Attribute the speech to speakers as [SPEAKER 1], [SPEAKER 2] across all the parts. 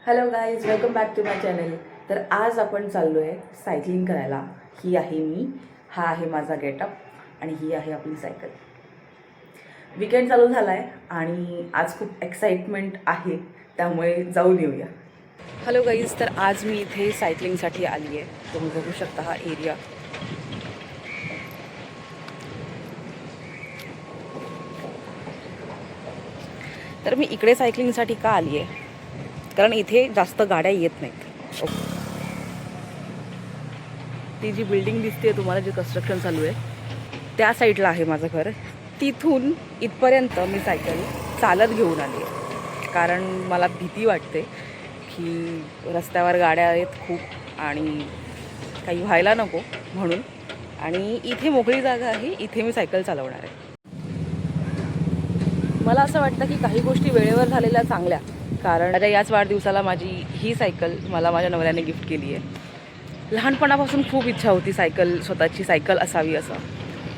[SPEAKER 1] Hello guys, welcome back to my channel. तर आज आपण चाललो आहे सायकलिंग करायला. ही आहे मी, हा आहे माझा गेटअप आणि ही आहे आपली सायकल. वीकेंड चालू झाला आहे आणि आज खूप एक्साइटमेंट आहे, त्यामुळे जाऊन येऊया. हॅलो गाईज, तर आज मी इथे सायकलिंगसाठी आली आहे. तुम्ही बघू शकता हा एरिया. तर मी इकडे सायकलिंगसाठी का आली आहे, कारण इथे जास्त गाड्या येत नाहीत. ती जी बिल्डिंग दिसते तुम्हाला, जी कन्स्ट्रक्शन चालू आहे, त्या साईडला आहे माझं घर. तिथून इथपर्यंत मी सायकल चालत घेऊन आली आहे, कारण मला भीती वाटते की रस्त्यावर गाड्या आहेत खूप आणि काही व्हायला नको म्हणून. आणि इथे मोकळी जागा आहे, इथे मी सायकल चालवणार आहे. मला असं वाटतं की काही गोष्टी वेळेवर झालेल्या चांगल्या, कारण माझ्या याच वाढदिवसाला माझी ही सायकल मला माझ्या नवऱ्याने गिफ्ट केली आहे. लहानपणापासून खूप इच्छा होती सायकल, स्वतःची सायकल असावी असं,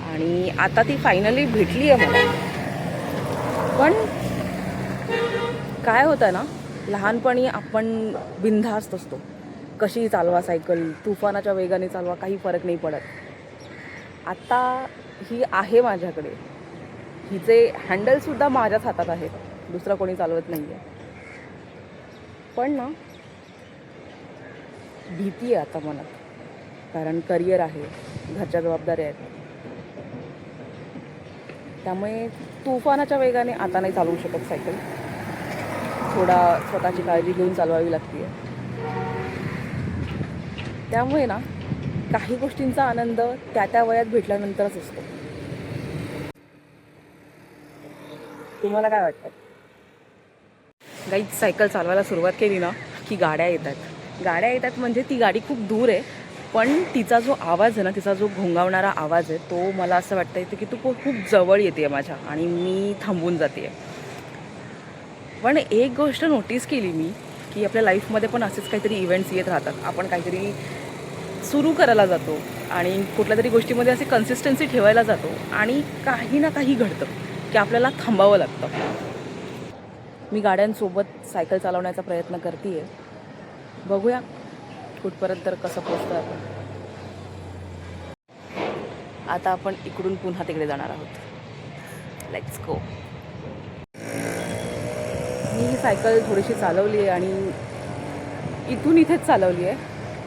[SPEAKER 1] आणि आता ती फायनली भेटली आहे मला. पण काय होतं ना, लहानपणी आपण बिनधास्त असतो, कशी चालवा सायकल, तुफानाच्या वेगाने चालवा, काही फरक नाही पडत. आता ही आहे माझ्याकडे, हिचे हँडलसुद्धा माझ्याच हातात आहेत, दुसरं कोणी चालवत नाही आहे. पण ना, भीती आहे आता मनात, कारण करिअर आहे, घरच्या जबाबदाऱ्या आहेत. त्यामुळे तुफानाच्या वेगाने आता नाही चालवू शकत सायकल. थोडा स्वतःची काळजी घेऊन चालवावी लागते. त्यामुळे ना, काही गोष्टींचा आनंद त्या त्या वयात भेटल्यानंतरच असतो. तुम्हाला काय वाटतं? गाईच, सायकल चालवायला सुरुवात केली ना की गाड्या येतात म्हणजे ती गाडी खूप दूर आहे, पण तिचा जो आवाज आहे ना, तिचा जो घोंगावणारा आवाज आहे, तो मला असं वाटतं येतं की तो खूप जवळ येते माझ्या, आणि मी थांबून जाते. पण एक गोष्ट नोटीस केली मी, की आपल्या लाईफमध्ये पण असेच काहीतरी इव्हेंट्स येत राहतात. आपण काहीतरी सुरू करायला जातो आणि कुठल्या तरी गोष्टीमध्ये अशी कन्सिस्टन्सी ठेवायला जातो, आणि काही ना काही घडतं की आपल्याला थांबावं लागतं. मी गाड्यांसोबत सायकल चालवण्याचा प्रयत्न करते आहे. बघूया कुठपर्यंत कसं पोचतं आपण. आता आपण इकडून पुन्हा तिकडे जाणार आहोत. Let's go. Me he cycle थोडीशी चालवली आहे आणि इथून इथेच चालवली आहे.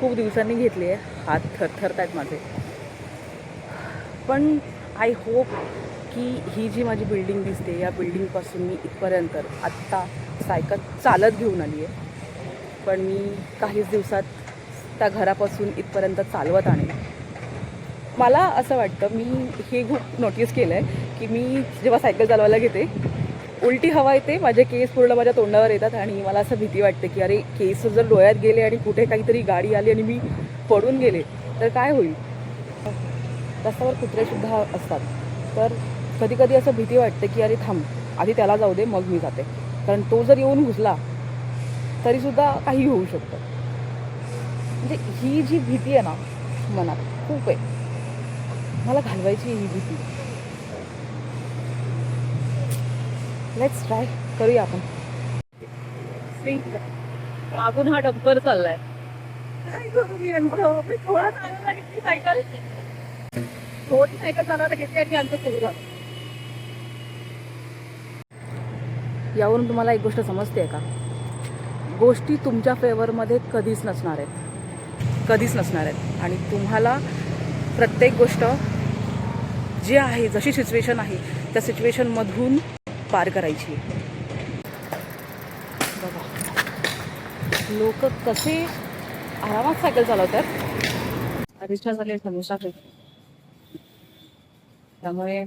[SPEAKER 1] खूप दिवसांनी घेतली आहे, हात थरथरत आहेत माझे. पण आय होप की ही जी माझी बिल्डिंग दिसते, या बिल्डिंगपासून मी इथपर्यंत आत्ता सायकल चालत घेऊन आली आहे. पण मी काहीच दिवसात त्या घरापासून इथपर्यंत चालवत आणेन. मला असं वाटतं, मी हे खूप नोटीस केलं आहे की मी जेव्हा सायकल चालवायला घेते, उलटी हवा येते, माझे केस पूर्ण माझ्या तोंडावर येतात, आणि मला असं भीती वाटते की अरे, केस जर डोळ्यात गेले आणि कुठे काहीतरी गाडी आली आणि मी पडून गेले तर काय होईल. रस्त्यावर कुत्रेसुद्धा असतात, तर कधी कधी असं भीती वाटते की अरे थांब, आधी त्याला जाऊ दे, मग मी जाते, कारण तो जर येऊन घुसला तरीसुद्धा काही होऊ शकतं. म्हणजे ही जी भीती आहे ना मनात, खूप आहे, मला घालवायची ही भीती. लेट्स ट्राय करूया आपण. मागून हा डंपर चाललाय. सायकल थोडी सायकल चालवायला घेतली आणि आमचं सुरू झालं. यावरून तुम्हाला एक गोष्ट समजते का? गोष्टी तुमच्या फेवरमध्ये कधीच नसणार आहेत, आणि तुम्हाला प्रत्येक गोष्ट जी आहे, जशी सिच्युएशन आहे, त्या सिच्युएशनमधून पार करायची. बघा, लोक कसे आरामात सायकल चालवतात. इच्छा झाली समोसा, त्यामुळे